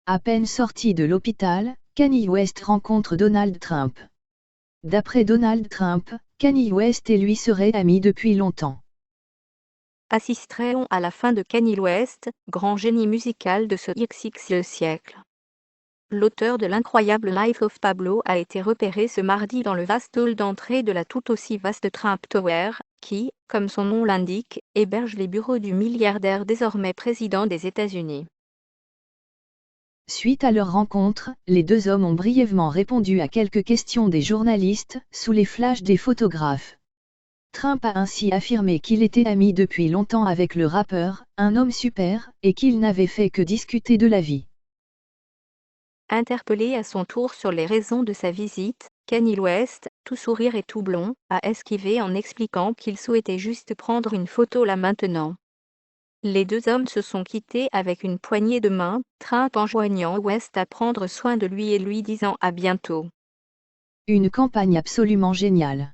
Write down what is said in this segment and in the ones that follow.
À peine sorti de l'hôpital, Kanye West rencontre Donald Trump. D'après Donald Trump, Kanye West et lui seraient amis depuis longtemps. Assisterons à la fin de Kanye West, grand génie musical de ce XXe siècle. L'auteur de l'incroyable Life of Pablo a été repéré ce mardi dans le vaste hall d'entrée de la tout aussi vaste Trump Tower, qui, comme son nom l'indique, héberge les bureaux du milliardaire désormais président des États-Unis. Suite à leur rencontre, les deux hommes ont brièvement répondu à quelques questions des journalistes, sous les flashs des photographes. Trump a ainsi affirmé qu'il était ami depuis longtemps avec le rappeur, un homme super, et qu'ils n'avaient fait que discuter de la vie. Interpellé à son tour sur les raisons de sa visite, Kanye West, tout sourire et tout blond, a esquivé en expliquant qu'il souhaitait juste prendre une photo là maintenant. Les deux hommes se sont quittés avec une poignée de main, Trump enjoignant West à prendre soin de lui et lui disant à bientôt. Une campagne absolument géniale.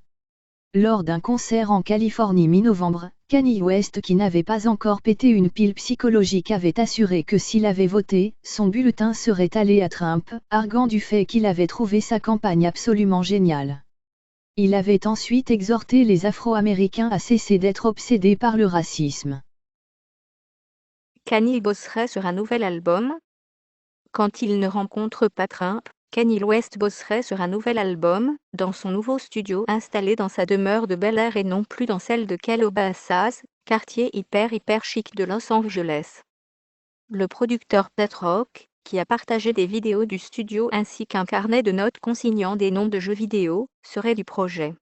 Lors d'un concert en Californie mi-novembre, Kanye West, qui n'avait pas encore pété une pile psychologique, avait assuré que s'il avait voté, son bulletin serait allé à Trump, arguant du fait qu'il avait trouvé sa campagne absolument géniale. Il avait ensuite exhorté les Afro-Américains à cesser d'être obsédés par le racisme. Kanye bosserait sur un nouvel album? Quand il ne rencontre pas Trump, Kanye West bosserait sur un nouvel album, dans son nouveau studio installé dans sa demeure de Bel Air et non plus dans celle de Calabasas, quartier hyper chic de Los Angeles. Le producteur Pete Rock, qui a partagé des vidéos du studio ainsi qu'un carnet de notes consignant des noms de jeux vidéo, serait du projet.